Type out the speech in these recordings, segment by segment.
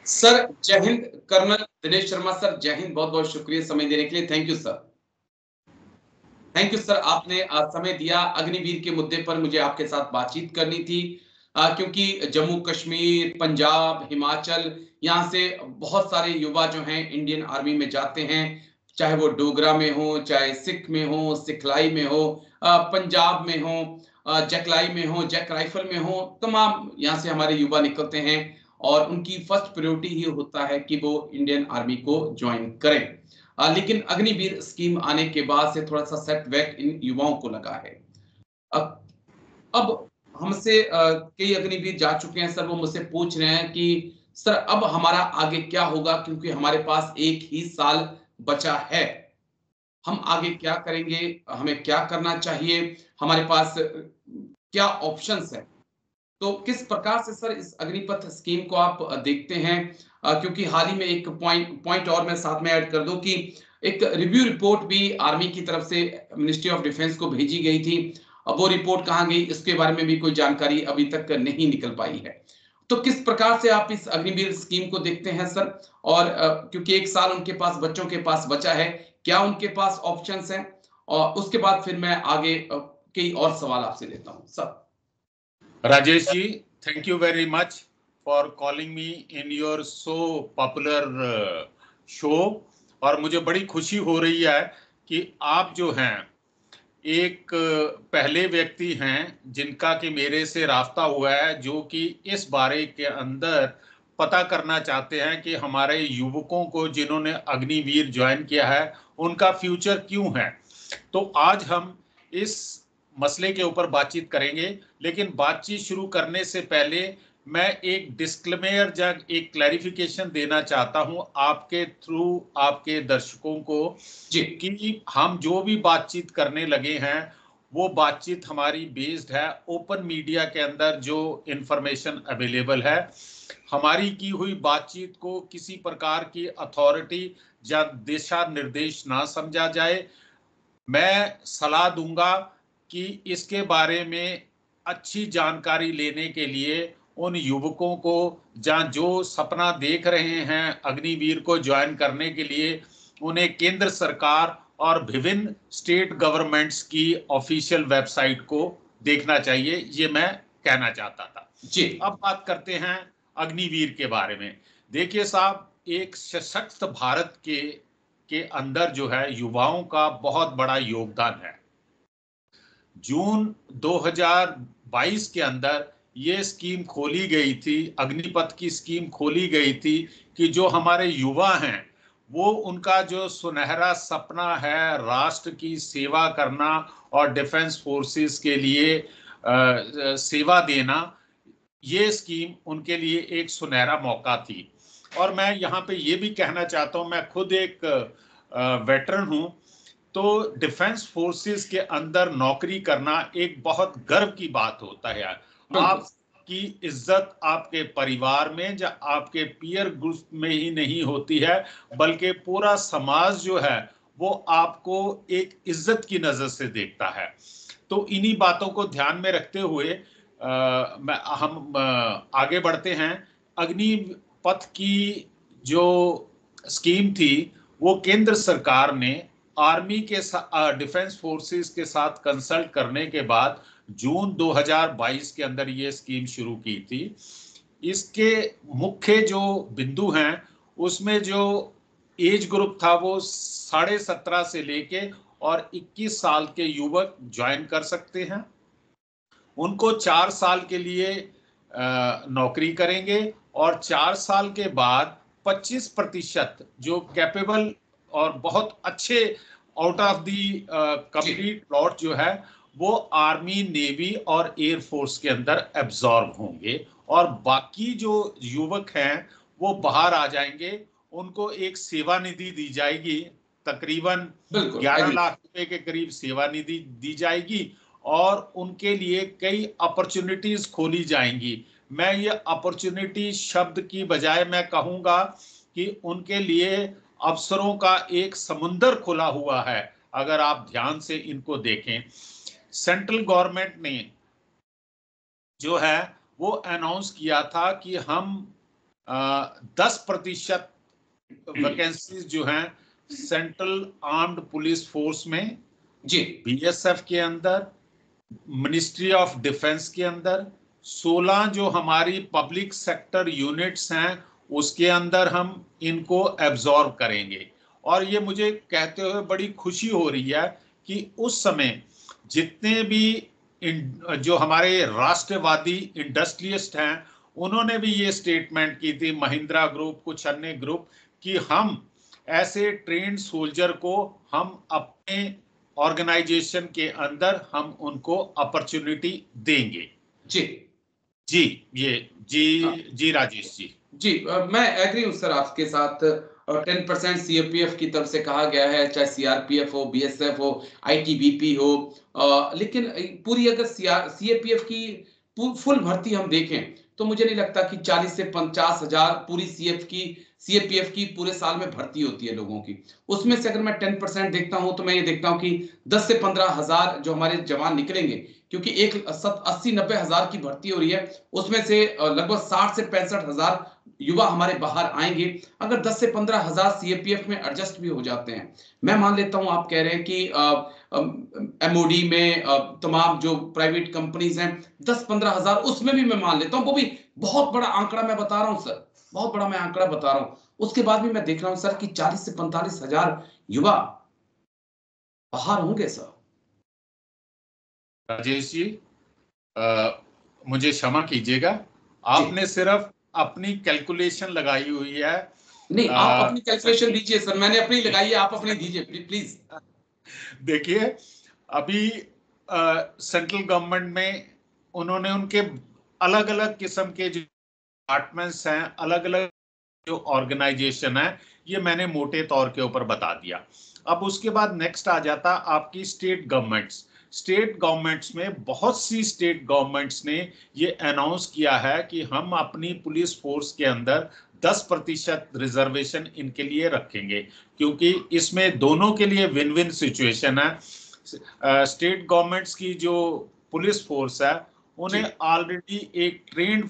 Sir जय Hind. Colonel Dinesh Sharma sir, जय हिंद। बहुत बहुत शुक्रिया समय देने के लिए। Thank you sir. Thank you sir, आपने समय दिया। अग्निवीर के मुद्दे पर मुझे आपके साथ बातचीत करनी थी, क्योंकि जम्मू कश्मीर, पंजाब, हिमाचल, यहाँ से बहुत सारे युवा जो हैं इंडियन आर्मी में जाते हैं, चाहे वो डोगरा में हो, चाहे सिख में हो, सिखलाई में हो, पंजाब में हो, जकलाई में हो, जैक राइफल में हो, तमाम यहाँ से हमारे युवा निकलते हैं और उनकी फर्स्ट प्रायोरिटी ही होता है कि वो इंडियन आर्मी को ज्वाइन करें। लेकिन अग्निवीर स्कीम आने के बाद से थोड़ा सा सेटबैक इन युवाओं को लगा है। अब हमसे कई अग्निवीर जा चुके हैं सर, वो मुझसे पूछ रहे हैं कि सर अब हमारा आगे क्या होगा, क्योंकि हमारे पास एक ही साल बचा है, हम आगे क्या करेंगे, हमें क्या करना चाहिए, हमारे पास क्या ऑप्शंस हैं। तो किस प्रकार से सर इस अग्निपथ स्कीम को आप देखते हैं? क्योंकि हाल ही में एक पॉइंट और मैं साथ में ऐड कर दूं कि एक रिव्यू रिपोर्ट भी आर्मी की तरफ से मिनिस्ट्री ऑफ डिफेंस को भेजी गई थी। अब वो रिपोर्ट कहाँ गई, इसके बारे में भी कोई जानकारी अभी तक नहीं निकल पाई है। तो किस प्रकार से आप इस अग्निवीर स्कीम को देखते हैं सर? और क्योंकि एक साल उनके पास, बच्चों के पास बचा है, क्या उनके पास ऑप्शंस हैं? और उसके बाद फिर मैं आगे कई और सवाल आपसे लेता हूं sir. Rajesh ji, thank you very much for calling me in your so popular show। और मुझे बड़ी खुशी हो रही है कि आप जो हैं एक पहले व्यक्ति हैं जिनका कि मेरे से रास्ता हुआ है, जो कि इस बारे के अंदर पता करना चाहते हैं कि हमारे युवकों को जिन्होंने अग्निवीर ज्वाइन किया है उनका फ्यूचर क्यों है। तो आज हम इस मसले के ऊपर बातचीत करेंगे, लेकिन बातचीत शुरू करने से पहले मैं एक डिस्क्लेमर या एक क्लैरिफिकेशन देना चाहता हूं आपके थ्रू आपके दर्शकों को कि हम जो भी बातचीत करने लगे हैं वो बातचीत हमारी बेस्ड है ओपन मीडिया के अंदर जो इंफॉर्मेशन अवेलेबल है। हमारी की हुई बातचीत को किसी प्रकार की अथॉरिटी या दिशा निर्देश ना समझा जाए। मैं सलाह दूंगा कि इसके बारे में अच्छी जानकारी लेने के लिए उन युवकों को जहाँ जो सपना देख रहे हैं अग्निवीर को ज्वाइन करने के लिए, उन्हें केंद्र सरकार और विभिन्न स्टेट गवर्नमेंट्स की ऑफिशियल वेबसाइट को देखना चाहिए। ये मैं कहना चाहता था जी। अब बात करते हैं अग्निवीर के बारे में। देखिए साहब, एक सशक्त भारत के अंदर जो है युवाओं का बहुत बड़ा योगदान है। जून 2022 के अंदर ये स्कीम खोली गई थी, अग्निपथ की स्कीम खोली गई थी कि जो हमारे युवा हैं वो उनका जो सुनहरा सपना है राष्ट्र की सेवा करना और डिफेंस फोर्सेस के लिए सेवा देना, ये स्कीम उनके लिए एक सुनहरा मौका थी। और मैं यहाँ पे ये भी कहना चाहता हूँ, मैं खुद एक वेटरन हूँ, तो डिफेंस फोर्सेस के अंदर नौकरी करना एक बहुत गर्व की बात होता है। आपकी इज्जत आपके परिवार में या आपके पीयर ग्रुप में ही नहीं होती है, बल्कि पूरा समाज जो है वो आपको एक इज्जत की नजर से देखता है। तो इन्हीं बातों को ध्यान में रखते हुए हम आगे बढ़ते हैं। अग्निपथ की जो स्कीम थी वो केंद्र सरकार ने आर्मी के डिफेंस फोर्सेस के साथ कंसल्ट करने के बाद जून 2022 के अंदर ये स्कीम शुरू की थी। इसके मुख्य जो बिंदु हैं उसमें जो एज ग्रुप था वो 17.5 से लेके और 21 साल के युवक ज्वाइन कर सकते हैं। उनको 4 साल के लिए नौकरी करेंगे और 4 साल के बाद 25% जो कैपेबल और बहुत अच्छे out of the complete plot जो है वो आर्मी, नेवी और एयरफोर्स के अंदर एब्जॉर्ब होंगे और बाकी जो युवक हैं वो बाहर आ जाएंगे। उनको एक सेवा निधि दी जाएगी, तकरीबन 11 लाख रुपए के करीब सेवा निधि दी जाएगी और उनके लिए कई अपॉर्चुनिटीज खोली जाएंगी। मैं ये अपॉर्चुनिटी शब्द की बजाय मैं कहूंगा कि उनके लिए अवसरों का एक समुंदर खुला हुआ है। अगर आप ध्यान से इनको देखें, सेंट्रल गवर्नमेंट ने जो है वो अनाउंस किया था कि हम 10% वैकेंसीज जो हैं सेंट्रल आर्म्ड पुलिस फोर्स में जी, बीएसएफ के अंदर, मिनिस्ट्री ऑफ डिफेंस के अंदर, 16 जो हमारी पब्लिक सेक्टर यूनिट्स हैं उसके अंदर हम इनको एब्जॉर्ब करेंगे। और ये मुझे कहते हुए बड़ी खुशी हो रही है कि उस समय जितने भी जो हमारे राष्ट्रवादी इंडस्ट्रियलिस्ट हैं उन्होंने भी ये स्टेटमेंट की थी, महिंद्रा ग्रुप, कुछ अन्य ग्रुप, कि हम ऐसे ट्रेन्ड सोल्जर को हम अपने ऑर्गेनाइजेशन के अंदर हम उनको अपॉर्चुनिटी देंगे। जी, जी, ये जी राजेश जी। जी, मैं एग्री हूं सर आपके साथ। 10% सीएपीएफ की तरफ से कहा गया है, चाहे सीआरपीएफ हो, बीएसएफ हो, आईटीबीपी हो, लेकिन पूरी अगर सीएपीएफ की फुल भर्ती हम देखें तो मुझे नहीं लगता कि 40 से 50 हजार पूरी सीएपीएफ की पूरे साल में भर्ती होती है लोगों की। उसमें से अगर मैं 10% देखता हूं तो मैं ये देखता हूं कि 10 से 15 हजार जो हमारे जवान निकलेंगे, क्योंकि 80-90 हजार की भर्ती हो रही है, उसमें से लगभग 60 से 65 हजार युवा हमारे बाहर आएंगे। अगर 10 से 15 हजार सीएपीएफ में एडजस्ट भी हो जाते हैं, मैं मान लेता हूं आप कह रहे हैं कि एमओडी में तमाम जो प्राइवेट कंपनीज हैं 10-15 हजार, उसमें भी मैं मान लेता हूं, वो भी बहुत बड़ा आंकड़ा मैं बता रहा हूं सर, बहुत बड़ा मैं आंकड़ा बता रहा हूं। उसके बाद भी मैं देख रहा हूं सर कि 40 से 45 हजार युवा बाहर होंगे सर। राजेश जी, मुझे क्षमा कीजिएगा, जी, आपने सिर्फ अपनी कैलकुलेशन लगाई हुई है। नहीं, आप अपनी कैलकुलेशन दीजिए सर, मैंने अपनी लगाई है, आप अपनी दीजिए प्लीज। देखिए, अभी सेंट्रल गवर्नमेंट में उन्होंने उनके अलग अलग किस्म के जो डिपार्टमेंट्स हैं, अलग अलग जो ऑर्गेनाइजेशन है, ये मैंने मोटे तौर के ऊपर बता दिया। अब उसके बाद नेक्स्ट आ जाता आपकी स्टेट गवर्नमेंट्स। स्टेट गवर्नमेंट्स में बहुत सी स्टेट गवर्नमेंट्स ने ये अनाउंस किया है कि हम अपनी पुलिस फोर्स के अंदर 10% रिजर्वेशन इनके लिए रखेंगे, क्योंकि इसमें दोनों के लिए विन विन सिचुएशन है। स्टेट गवर्नमेंट्स की जो पुलिस फोर्स है उन्हें ऑलरेडी एक ट्रेंड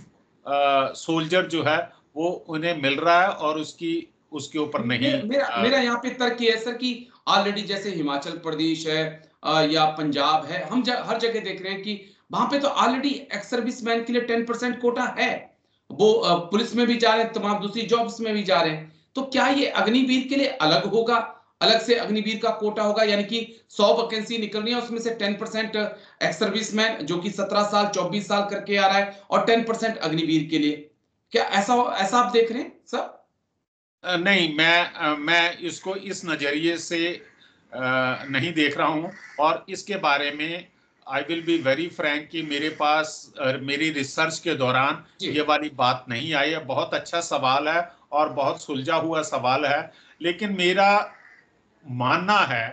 सोल्जर जो है वो उन्हें मिल रहा है और उसके ऊपर नहीं। मेरा यहाँ पे तर्क ये है सर कि ऑलरेडी जैसे हिमाचल प्रदेश है या पंजाब है, हम हर जगह देख रहे हैं कि वहां पे तो ऑलरेडी एक्स सर्विसमैन के लिए 10% कोटा है। वो पुलिस में भी जा रहे हैं, तमाम दूसरी जॉब्स में भी जा रहे हैं। तो क्या ये अग्निवीर के लिए अलग होगा, अलग से अग्निवीर का कोटा होगा, यानी कि 100 वैकेंसी निकलनी है, उसमें से 10% एक्स सर्विसमैन जो कि 17 साल 24 साल करके आ रहा है, और 10% अग्निवीर के लिए, क्या ऐसा ऐसा आप देख रहे हैं सर? नहीं, मैं इसको इस नजरिए से नहीं देख रहा हूं, और इसके बारे में I will be very Frank कि मेरे पास मेरी रिसर्च के दौरान ये वाली बात नहीं आई है। बहुत अच्छा सवाल है और बहुत सुलझा हुआ सवाल है, लेकिन मेरा मानना है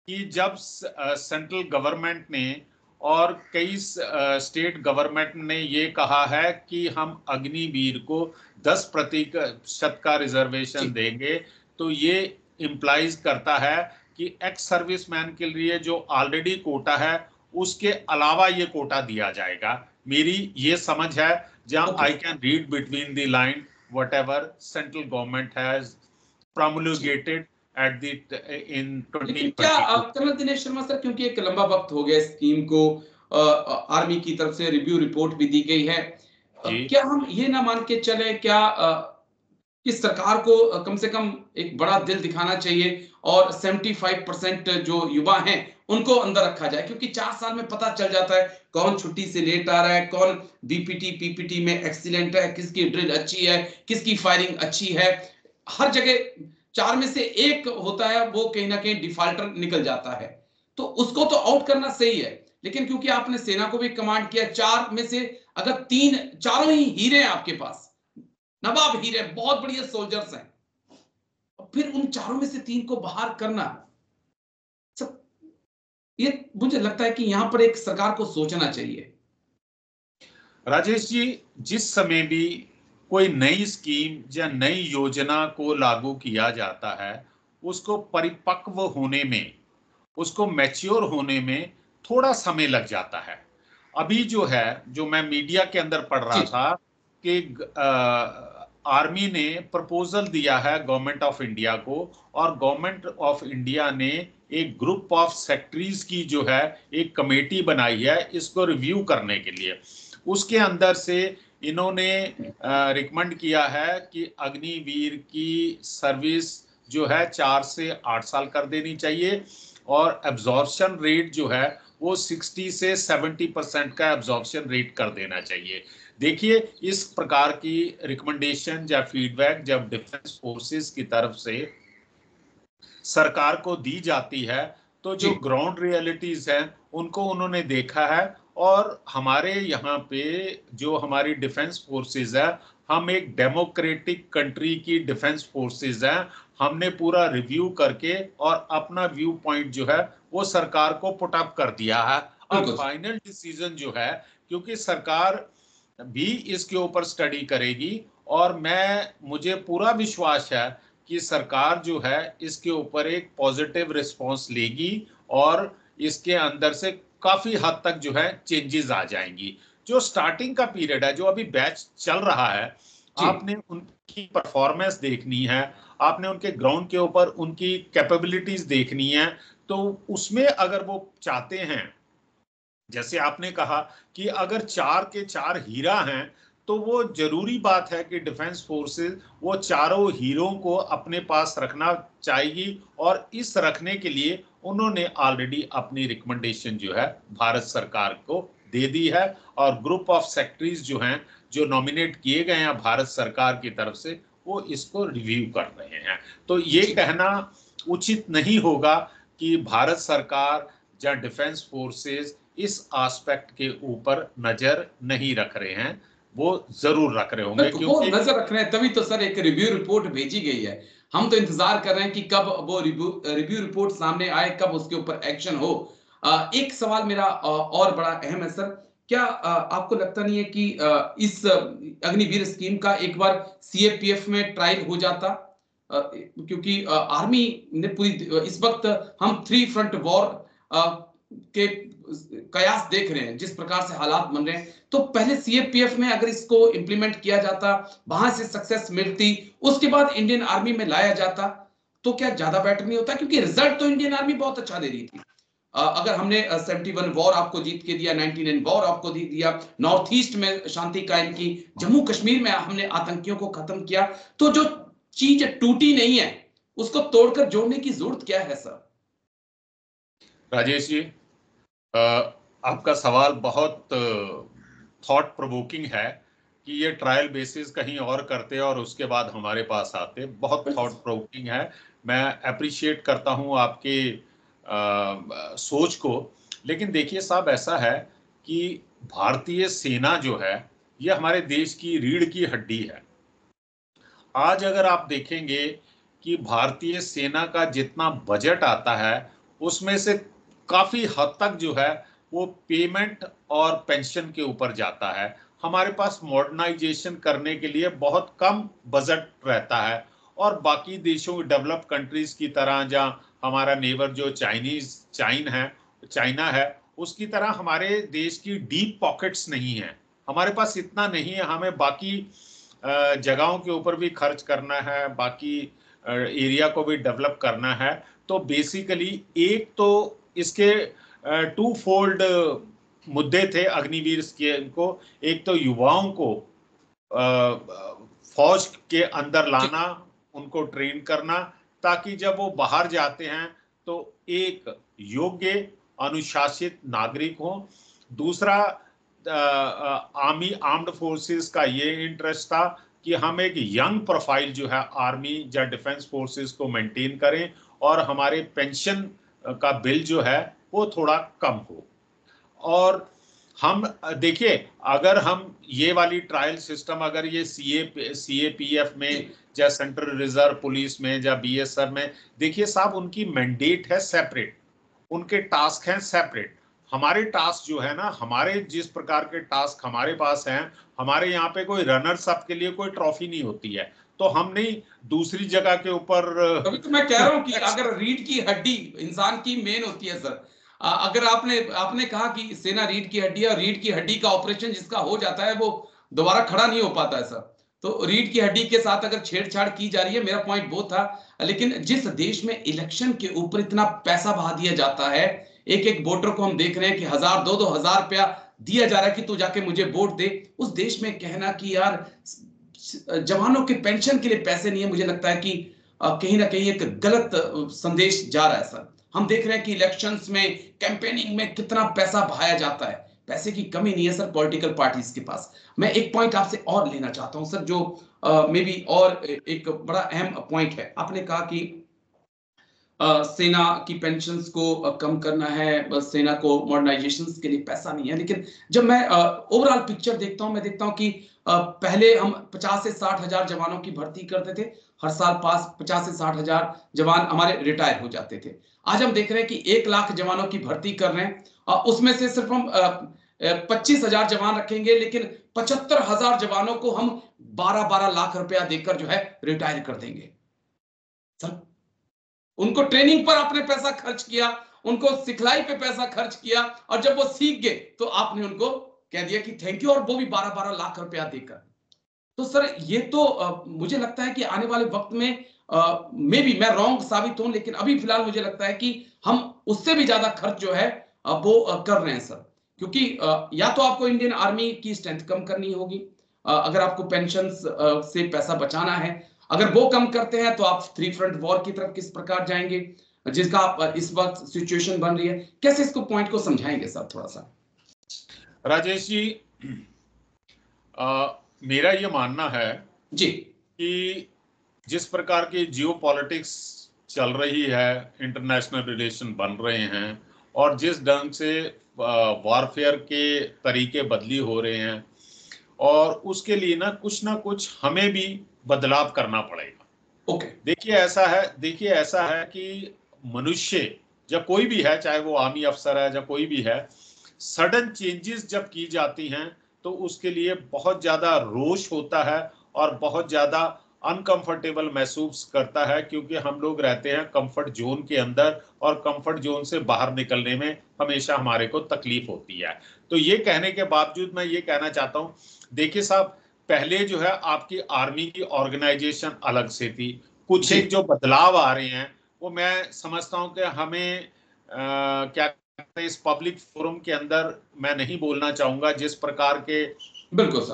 कि जब सेंट्रल गवर्नमेंट ने और कई स्टेट गवर्नमेंट ने ये कहा है कि हम अग्निवीर को 10% का रिजर्वेशन देंगे, तो ये इम्प्लाइज करता है कि एक्स सर्विसमैन के लिए जो ऑलरेडी कोटा है उसके अलावा ये कोटा दिया जाएगा। मेरी ये समझ है, जहां I can read between the line what ever central government has promulgated at the in 2022। क्या कर्नल दिनेश शर्मा सर, क्योंकि एक लंबा वक्त हो गया स्कीम को, आर्मी की तरफ से रिव्यू रिपोर्ट भी दी गई है, क्या हम ये ना मान के चले क्या कि सरकार को कम से कम एक बड़ा दिल दिखाना चाहिए और 75% जो युवा हैं उनको अंदर रखा जाए, क्योंकि 4 साल में पता चल जाता है कौन छुट्टी से लेट आ रहा है, कौन बीपीटी पीपीटी में एक्सीलेंट है, किसकी ड्रिल अच्छी है, किसकी फायरिंग अच्छी है। हर जगह 4 में से एक होता है, वो कहीं ना कहीं डिफॉल्टर निकल जाता है, तो उसको तो आउट करना सही है। लेकिन क्योंकि आपने सेना को भी कमांड किया, 4 में से अगर 3 चारों ही हीरे हैं आपके पास, नवाब हीरे, बहुत बढ़िया सोल्जर्स हैं, और फिर उन चारों में से 3 को बाहर करना, सब ये मुझे लगता है कि यहां पर एक सरकार को सोचना चाहिए। राजेश जी, जिस समय भी कोई नई स्कीम या नई योजना को लागू किया जाता है, उसको परिपक्व होने में, उसको मैच्योर होने में थोड़ा समय लग जाता है। अभी जो है, जो मैं मीडिया के अंदर पढ़ रहा था कि आर्मी ने प्रपोजल दिया है गवर्नमेंट ऑफ इंडिया को, और गवर्नमेंट ऑफ इंडिया ने एक ग्रुप ऑफ सेक्रेटरीज की जो है एक कमेटी बनाई है इसको रिव्यू करने के लिए। उसके अंदर से इन्होंने रिकमेंड किया है कि अग्निवीर की सर्विस जो है 4 से 8 साल कर देनी चाहिए, और एब्जॉर्प्शन रेट जो है वो 60 से 70% का एब्जॉर्प्शन रेट कर देना चाहिए। देखिए, इस प्रकार की रिकमेंडेशन या फीडबैक जब डिफेंस फोर्सेस की तरफ से सरकार को दी जाती है तो जो ग्राउंड रियलिटीज हैं उनको उन्होंने देखा है। और हमारे यहाँ पे जो हमारी डिफेंस फोर्सेस है, हम एक डेमोक्रेटिक कंट्री की डिफेंस फोर्सेस हैं, हमने पूरा रिव्यू करके और अपना व्यू पॉइंट जो है वो सरकार को पुट अप कर दिया है। अब फाइनल डिसीजन जो है, क्योंकि सरकार भी इसके ऊपर स्टडी करेगी, और मुझे पूरा विश्वास है कि सरकार जो है इसके ऊपर एक पॉजिटिव रिस्पांस लेगी और इसके अंदर से काफी हद तक जो है चेंजेस आ जाएंगी। जो स्टार्टिंग का पीरियड है, जो अभी बैच चल रहा है, आपने उनकी परफॉर्मेंस देखनी है, आपने उनके ग्राउंड के ऊपर उनकी कैपेबिलिटीज देखनी है। तो उसमें अगर वो चाहते हैं, जैसे आपने कहा कि अगर 4 के 4 हीरा हैं, तो वो जरूरी बात है कि डिफेंस फोर्सेस वो चारों हीरों को अपने पास रखना चाहेगी, और इस रखने के लिए उन्होंने ऑलरेडी अपनी रिकमेंडेशन जो है भारत सरकार को दे दी है, और ग्रुप ऑफ सेक्रेटरीज जो हैं, जो नॉमिनेट किए गए हैं भारत सरकार की तरफ से, वो इसको रिव्यू कर रहे हैं। तो ये कहना उचित नहीं होगा कि भारत सरकार या डिफेंस फोर्सेस इस एस्पेक्ट के ऊपर नजर नहीं रख रहे हैं, वो जरूर रख रहे होंगे, क्योंकि वो नजर रख रहे हैं, तभी तो सर एक रिव्यू रिपोर्ट भेजी गई है। हम तो इंतजार कर रहे हैं कि कब वो रिव्यू रिपोर्ट सामने आए, कब उसके ऊपर एक्शन हो। एक सवाल मेरा और बड़ा अहम है सर, क्या आपको लगता नहीं है कि इस अग्निवीर स्कीम का एक बार सीएपीएफ में ट्रायल हो जाता? क्योंकि आर्मी ने पूरी इस वक्त हम 3 फ्रंट वॉर के कयास देख रहे हैं, जिस प्रकार से हालात बन रहे हैं, तो पहले सीएपीएफ में अगर इसको इंप्लीमेंट किया जाता, वहां से सक्सेस मिलती, उसके बाद इंडियन आर्मी में लाया जाता, तो क्या ज्यादा बेटर नहीं होता? क्योंकि रिजल्ट तो इंडियन आर्मी बहुत अच्छा दे रही थी। अगर हमने 71 वॉर आपको जीत के दिया, 99 वॉर आपको दिया, नॉर्थ ईस्ट में शांति कायम की, जम्मू कश्मीर में हमने आतंकियों को खत्म किया, तो जो चीज टूटी नहीं है उसको तोड़कर जोड़ने की जरूरत क्या है सर? राजेश जी, आपका सवाल बहुत थॉट प्रोवोकिंग है कि ये ट्रायल बेसिस कहीं और करते और उसके बाद हमारे पास आते। बहुत थॉट प्रोवोकिंग है। मैं अप्रिशिएट करता हूं आपके सोच को। लेकिन देखिए साहब, ऐसा है कि भारतीय सेना जो है ये हमारे देश की रीढ़ की हड्डी है। आज अगर आप देखेंगे कि भारतीय सेना का जितना बजट आता है उसमें से काफी हद तक जो है वो पेमेंट और पेंशन के ऊपर जाता है। हमारे पास मॉडर्नाइजेशन करने के लिए बहुत कम बजट रहता है, और बाकी देशों डेवलप्ड कंट्रीज की तरह, जहाँ हमारा नेबर जो चाइना है, उसकी तरह हमारे देश की डीप पॉकेट्स नहीं है। हमारे पास इतना नहीं है, हमें बाकी जगहों के ऊपर भी खर्च करना है, बाकी एरिया को भी डेवलप करना है। तो बेसिकली एक तो इसके 2 फोल्ड मुद्दे थे अग्निवीर स्कीम को। एक तो युवाओं को फौज के अंदर लाना, उनको ट्रेन करना, ताकि जब वो बाहर जाते हैं तो एक योग्य अनुशासित नागरिक हो। दूसरा, आर्म्ड फोर्सेस का ये इंटरेस्ट था कि हम एक यंग प्रोफाइल जो है आर्मी या डिफेंस फोर्सेस को मेंटेन करें, और हमारे पेंशन का बिल जो है वो थोड़ा कम हो। और हम देखिए, अगर हम ये वाली ट्रायल सिस्टम अगर ये सीएपीएफ में या सेंट्रल रिजर्व पुलिस में या बीएसएफ में, देखिए साहब, उनकी मैंडेट है सेपरेट, उनके टास्क हैं सेपरेट। हमारे टास्क जो है ना, हमारे जिस प्रकार के टास्क हमारे पास हैं, हमारे यहाँ पे कोई रनर्स अप के लिए कोई ट्रॉफी नहीं होती है, तो हम नहीं दूसरी जगह के ऊपर। तभी तो मैं कह रहा हूँ कि अगर रीढ़ की हड्डी इंसान की मेन होती है सर, अगर आपने कहा कि सेना रीढ़ की हड्डी है, और रीढ़ की हड्डी का ऑपरेशन जिसका हो जाता है वो दोबारा खड़ा नहीं हो पाता है सर। तो रीढ़ की हड्डी के साथ अगर छेड़छाड़ की जा रही है, मेरा पॉइंट वो था। लेकिन जिस देश में इलेक्शन के ऊपर इतना पैसा बहा दिया जाता है, एक एक वोटर को हम देख रहे हैं कि 1,000 2,000 रुपया दिया जा रहा है कि तू जाके मुझे वोट दे, उस देश में कहना कि यार जवानों के पेंशन के लिए पैसे नहीं है, मुझे लगता है कि कहीं ना कहीं एक गलत संदेश जा रहा है सर। हम देख रहे हैं कि इलेक्शंस में, कैंपेनिंग में कितना पैसा बहाया जाता है। पैसे की कमी नहीं है सर पॉलिटिकल पार्टीज के पास। मैं एक पॉइंट आपसे और लेना चाहता हूं सर, जो मे बी और एक बड़ा अहम पॉइंट है। आपने कहा कि सेना की पेंशन्स को कम करना है, बस सेना को मॉडर्नाइजेशन के लिए पैसा नहीं है। लेकिन जब मैं ओवरऑल पिक्चर देखता हूं, मैं देखता हूं कि पहले हम 50 से 60 हजार जवानों की भर्ती करते थे, हर साल पास 50 से 60 हजार जवान हमारे रिटायर हो जाते थे। आज हम देख रहे हैं कि 1 लाख जवानों की भर्ती कर रहे हैं, उसमें से सिर्फ हम 25,000 जवान रखेंगे, लेकिन 75,000 जवानों को हम 12-12 लाख रुपया देकर जो है रिटायर कर देंगे सर। उनको ट्रेनिंग पर आपने पैसा खर्च किया, उनको सिखलाई पे पैसा खर्च किया, और जब वो सीख गए तो आपने उनको कह दिया कि थैंक यू, और वो भी 12-12 लाख रुपया देकर। तो सर ये तो मुझे लगता है कि आने वाले वक्त में मे बी मैं रॉन्ग साबित हूं, लेकिन अभी फिलहाल मुझे लगता है कि हम उससे भी ज्यादा खर्च जो है वो कर रहे हैं सर। क्योंकि या तो आपको इंडियन आर्मी की स्ट्रेंथ कम करनी होगी, अगर आपको पेंशन से पैसा बचाना है। अगर वो कम करते हैं तो आप थ्री फ्रंट वॉर की तरफ किस प्रकार जाएंगे, जिसका आप इस वक्त सिचुएशन बन रही है। कैसे इसको पॉइंट को समझाएंगे सर थोड़ा सा? राजेश जी, मेरा ये मानना है जी कि जिस प्रकार की जियो पॉलिटिक्स चल रही है, इंटरनेशनल रिलेशन बन रहे हैं, और जिस ढंग से वॉरफेयर के तरीके बदली हो रहे हैं, और उसके लिए ना कुछ हमें भी बदलाव करना पड़ेगा। ओके। देखिए ऐसा है कि मनुष्य, जब कोई भी है, चाहे वो आर्मी अफसर है या कोई भी है, सडन चेंजेस जब की जाती हैं तो उसके लिए बहुत ज्यादा रोष होता है और बहुत ज्यादा अनकंफर्टेबल महसूस करता है, क्योंकि हम लोग रहते हैं कंफर्ट जोन के अंदर, और कंफर्ट जोन से बाहर निकलने में हमेशा हमारे को तकलीफ होती है। तो ये कहने के बावजूद मैं ये कहना चाहता हूँ, देखिए साहब, पहले जो है आपकी आर्मी की ऑर्गेनाइजेशन अलग से थी। कुछ एक जो बदलाव आ रहे हैं वो मैं समझता हूँ कि हमें क्या इस पब्लिक फोरम के अंदर मैं नहीं बोलना चाहूंगा। जिस प्रकार के बिल्कुल सर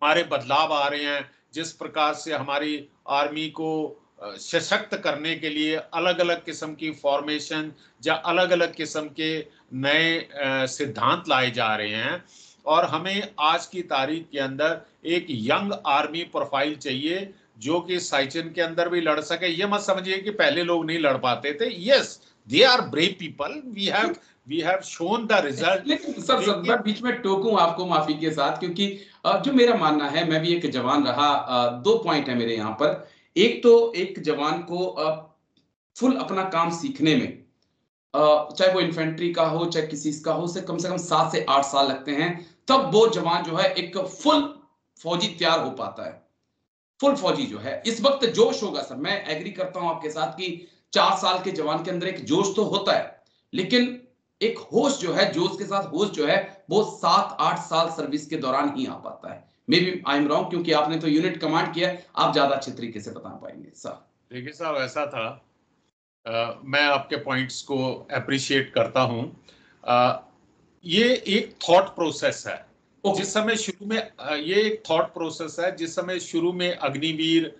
हमारे बदलाव आ रहे हैं, जिस प्रकार से हमारी आर्मी को सशक्त करने के लिए अलग अलग किस्म की फॉर्मेशन या अलग अलग किस्म के नए सिद्धांत लाए जा रहे हैं, और हमें आज की तारीख के अंदर एक यंग आर्मी प्रोफाइल चाहिए जो कि साइचन के अंदर भी लड़ सके। ये मत समझिए कि पहले लोग नहीं लड़ पाते थे। Yes, they are brave people, we have shown the result. लेकिन सर मैं बीच में टोकूं आपको माफी के साथ, क्योंकि जो मेरा मानना है, मैं भी एक जवान रहा। दो पॉइंट है मेरे यहाँ पर। एक तो एक जवान को फुल अपना काम सीखने में, चाहे वो इन्फेंट्री का हो चाहे किसी का हो, से कम 7 से 8 साल लगते हैं। तब वो जवान जो है एक फुल फौजी तैयार हो पाता है। फुल फौजी जो है, इस वक्त जोश होगा सर, मैं एग्री करता हूं आपके साथ कि 4 साल के जवान के अंदर एक जोश तो होता है, लेकिन एक होश जो है, जोश के साथ होश जो है, वो 7-8 साल सर्विस के दौरान ही आ पाता है। Maybe I am wrong, क्योंकि आपने तो यूनिट कमांड किया है, आप ज्यादा अच्छे तरीके से बता पाएंगे सर। देखिए साहब, ऐसा था, मैं आपके पॉइंट्स को अप्रिशिएट करता हूं। ये एक थॉट प्रोसेस है। जिस समय शुरू में ये एक थॉट प्रोसेस है, जिस समय शुरू में अग्निवीर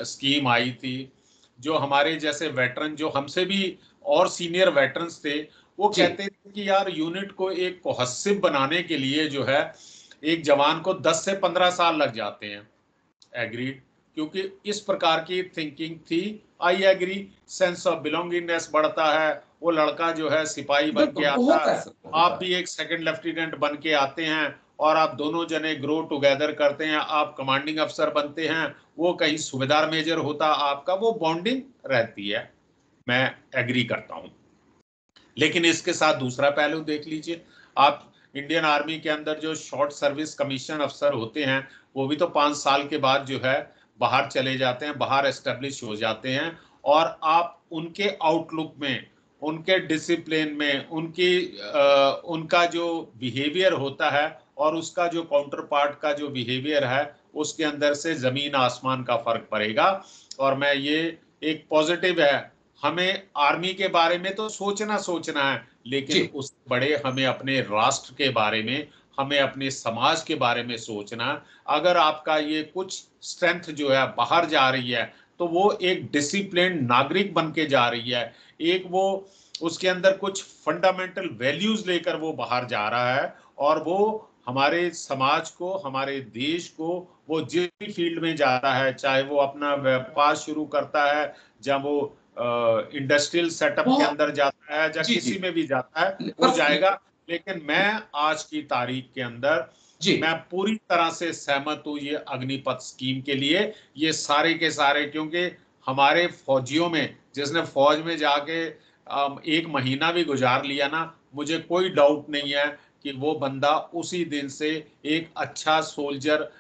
स्कीम आई थी, जो हमारे जैसे वेटरन, जो हमसे भी और सीनियर वेटरन्स थे, वो कहते थे कि यार यूनिट को एक कोहेसिव बनाने के लिए जो है एक जवान को 10 से 15 साल लग जाते हैं। एग्रीड, क्योंकि इस प्रकार की थिंकिंग थी। I agree, sense of belongingness बढ़ता है। वो लड़का जो है सिपाही बन के आता है, आप भी एक सेकंड लेफ्टिनेंट बन के आते हैं, और आप दोनों जने ग्रो टुगेदर करते हैं, आप कमांडिंग अफसर बनते हैं, वो कहीं सूबेदार मेजर होता आपका, वो बॉन्डिंग रहती है। मैं एग्री करता हूं, लेकिन इसके साथ दूसरा पहलू देख लीजिए आप। इंडियन आर्मी के अंदर जो शॉर्ट सर्विस कमीशन अफसर होते हैं, वो भी तो 5 साल के बाद जो है बाहर चले जाते हैं, बाहर एस्टेब्लिश हो जाते हैं, और आप उनके आउटलुक में, उनके डिसिप्लिन में, उनका जो बिहेवियर होता है और उसका जो काउंटर पार्ट का जो बिहेवियर है, उसके अंदर से जमीन आसमान का फर्क पड़ेगा। और मैं ये एक पॉजिटिव है, हमें आर्मी के बारे में तो सोचना है, लेकिन उससे बड़े हमें अपने राष्ट्र के बारे में, हमें अपने समाज के बारे में सोचना। अगर आपका ये कुछ स्ट्रेंथ जो है बाहर जा रही है, तो वो एक डिसिप्लिन नागरिक बन के जा रही है, एक वो उसके अंदर कुछ फंडामेंटल वैल्यूज लेकर वो बाहर जा रहा है, और वो हमारे समाज को, हमारे देश को, वो जिस भी फील्ड में जा रहा है, चाहे वो अपना व्यापार शुरू करता है, जब वो इंडस्ट्रियल सेटअप के अंदर जाता है, या किसी में भी जाता है, वो जाएगा। लेकिन मैं आज की तारीख के अंदर मैं पूरी तरह से सहमत हूँ ये अग्निपथ स्कीम के लिए, ये सारे के सारे, क्योंकि हमारे फौजियों में, जिसने फौज में जाके 1 महीना भी गुजार लिया ना, मुझे कोई डाउट नहीं है कि वो बंदा उसी दिन से एक अच्छा सोल्जर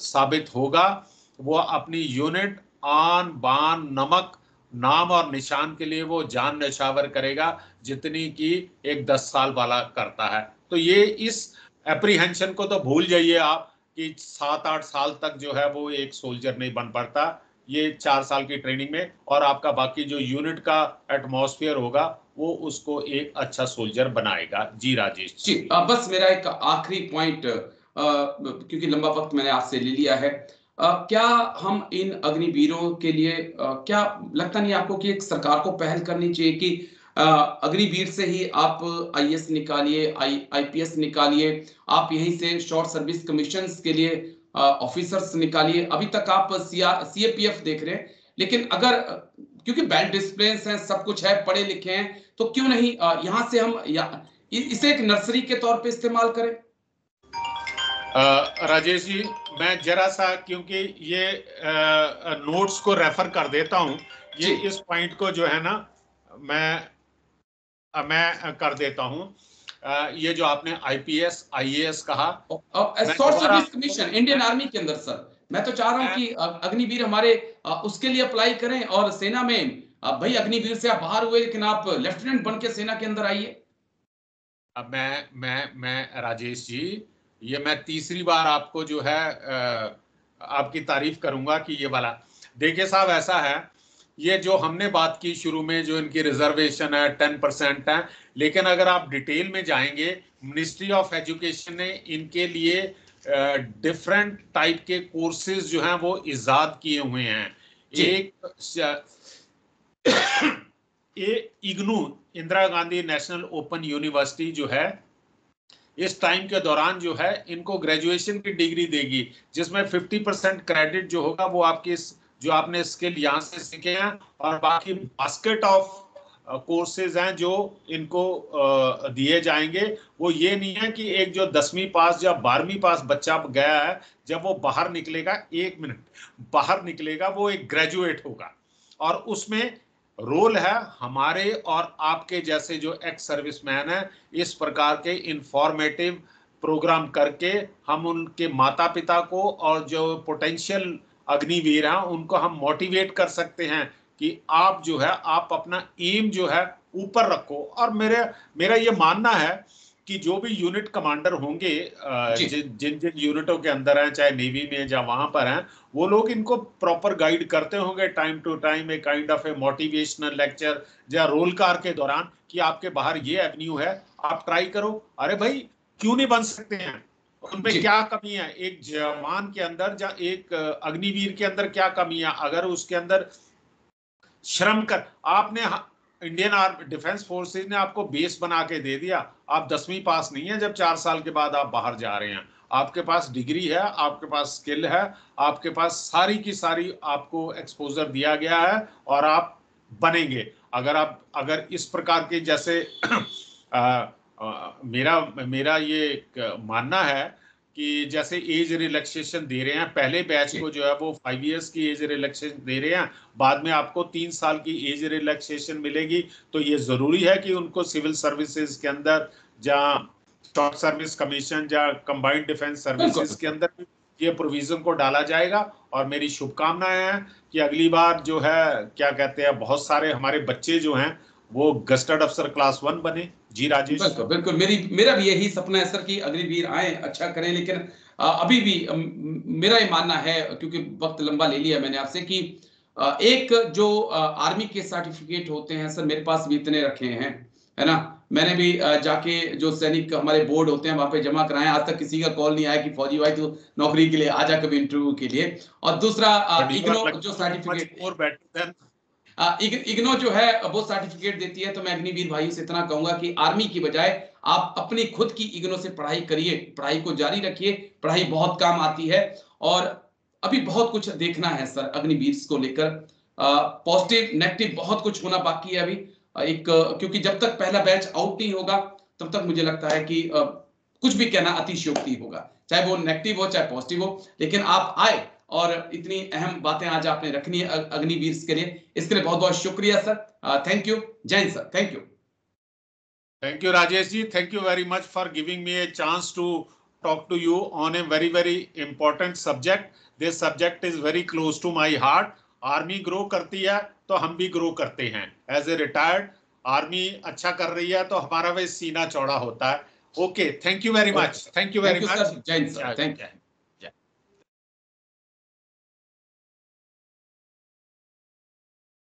साबित होगा। वो अपनी यूनिट आन बान नमक नाम और निशान के लिए वो जान न्यौछावर करेगा, जितनी की एक 10 साल वाला करता है। तो ये इस एप्रीहेंशन को तो भूल जाइए आप कि 7-8 साल तक जो है वो एक सोल्जर नहीं बन पाता, ये 4 साल की ट्रेनिंग में, और आपका बाकी जो यूनिट का एटमॉस्फेयर होगा वो उसको एक अच्छा सोल्जर बनाएगा। जी राजेश जी, बस मेरा एक आखिरी पॉइंट, क्योंकि लंबा वक्त मैंने आपसे ले लिया है, क्या हम इन अग्निवीरों के लिए, क्या लगता नहीं आपको कि एक सरकार को पहल करनी चाहिए कि अग्निवीर से ही आप आईएएस निकालिए, आईपीएस निकालिए, आप यहीं से शॉर्ट सर्विस कमीशंस के लिए ऑफिसर्स निकालिए। अभी तक आप सीएपीएफ देख रहे हैं, लेकिन अगर क्योंकि वेल डिसिप्लिन हैं, सब कुछ है, पढ़े लिखे हैं, तो क्यों नहीं यहाँ से हम इसे एक नर्सरी के तौर पे इस्तेमाल करें? राजेश जी, मैं जरा सा, क्योंकि ये नोट्स को रेफर कर देता हूं, ये इस पॉइंट को जो है ना मैं कर देता हूं। ये जो आपने आईपीएस आईएएस कहा, short service commission Indian army के अंदर, सर मैं तो चाह रहा हूं कि अग्निवीर हमारे उसके लिए अप्लाई करें, और सेना में भाई अग्निवीर से आप बाहर हुए, लेकिन आप लेफ्टिनेंट बन के सेना के अंदर आइए। अब मैं राजेश जी, ये मैं तीसरी बार आपको जो है आपकी तारीफ करूंगा कि ये वाला, देखिए साहब, ऐसा है, ये जो हमने बात की शुरू में, जो इनकी रिजर्वेशन है 10% है, लेकिन अगर आप डिटेल में जाएंगे, मिनिस्ट्री ऑफ एजुकेशन ने इनके लिए डिफरेंट टाइप के कोर्सेज जो हैं वो इजाद किए हुए हैं। एक IGNOU, Indira Gandhi national open university जो है, इस टाइम के दौरान जो है इनको ग्रेजुएशन की डिग्री देगी, जिसमें 50% क्रेडिट जो होगा वो आपकी जो आपने स्किल यहाँ से सीखे हैं, और बाकी बास्केट ऑफ कोर्सेज हैं जो इनको दिए जाएंगे। वो ये नहीं है कि एक जो 10वीं पास या 12वीं पास बच्चा गया है, जब वो बाहर निकलेगा, 1 मिनट बाहर निकलेगा, वो एक ग्रेजुएट होगा, और उसमें रोल है हमारे और आपके जैसे जो एक्स सर्विसमैन है, इस प्रकार के इंफॉर्मेटिव प्रोग्राम करके हम उनके माता पिता को और जो पोटेंशियल अग्निवीर हैं उनको हम मोटिवेट कर सकते हैं कि आप जो है, आप अपना एम जो है ऊपर रखो। और मेरा ये मानना है कि जो भी यूनिट कमांडर होंगे, जिन जिन यूनिटों के अंदर हैं, चाहे नेवी में या वहां पर हैं, वो लोग इनको प्रॉपर गाइड करते होंगे time to time, a kind of a motivational lecture या रोल कार के दौरान, कि आपके बाहर ये एवेन्यू है, आप ट्राई करो। अरे भाई, क्यों नहीं बन सकते हैं? उनमें क्या कमी है? एक जवान के अंदर या एक अग्निवीर के अंदर क्या कमी है? अगर उसके अंदर श्रम कर, आपने इंडियन आर्मी डिफेंस फोर्सेज ने आपको बेस बना के दे दिया, आप 10वीं पास नहीं है जब 4 साल के बाद आप बाहर जा रहे हैं, आपके पास डिग्री है, आपके पास स्किल है, आपके पास सारी की सारी आपको एक्सपोजर दिया गया है, और आप बनेंगे। अगर इस प्रकार के जैसे मेरा ये मानना है कि जैसे एज रिलैक्सेशन दे रहे हैं, पहले बैच को जो है वो 5 इयर्स की एज रिलैक्सेशन दे रहे हैं, बाद में आपको 3 साल की एज रिलैक्सेशन मिलेगी, तो ये जरूरी है कि उनको सिविल सर्विसेज के अंदर, जहाँ शॉर्ट सर्विस कमीशन या कंबाइंड डिफेंस सर्विसेज के अंदर ये प्रोविजन को डाला जाएगा। और मेरी शुभकामनाएं हैं कि अगली बार जो है, क्या कहते हैं, बहुत सारे हमारे बच्चे जो हैं वो गस्टर्ड अफसर क्लास 1 बने। जी राजेश। बिल्कुल बिल्कुल, मेरा भी यही सपना है सर कि अग्निवीर आए, अच्छा करें, लेकिन अभी भी मेरा ये मानना है, क्योंकि वक्त लंबा ले लिया मैंने आपसे, कि एक जो आर्मी के सर्टिफिकेट होते हैं सर, मेरे पास भी इतने रखे हैं, है ना। मैंने भी जाके जो सैनिक हमारे बोर्ड होते हैं वहां पे जमा कराए, आज तक किसी का कॉल नहीं आया कि फौजी भाई तो नौकरी के लिए आ जा कभी इंटरव्यू के लिए। और दूसरा इग्नो जो सर्टिफिकेट, इग्नो जो है वो सर्टिफिकेट देती है। तो मैं अग्निवीर भाइयों से इतना कहूंगा कि आर्मी की बजाय आप अपनी खुद की इग्नो से पढ़ाई करिए, पढ़ाई को जारी रखिए, पढ़ाई बहुत काम आती है। और अभी बहुत कुछ देखना है सर अग्निवीर को लेकर, पॉजिटिव नेगेटिव बहुत कुछ होना बाकी है अभी। क्योंकि जब तक पहला बैच आउट नहीं होगा तब तक मुझे लगता है कि कुछ भी कहना अतिशयोक्ति होगा, चाहे वो नेगेटिव हो चाहे पॉजिटिव हो। लेकिन आप आए और इतनी अहम बातें आज आपने रखनी है अग्निवीर के लिए, इसके लिए बहुत बहुत शुक्रिया सर। Thank you. जय हिंद sir. Thank you. Thank you, Rajesh ji. Thank you very much for giving me a chance to talk to you on a very, very important subject. This subject is very close to my heart. Army grow करती है तो हम भी grow करते हैं। As a retired, army अच्छा कर रही है तो हमारा भी सीना चौड़ा होता है। Okay, thank you very much. Thank you very much. जय हिंद सर। Thank you.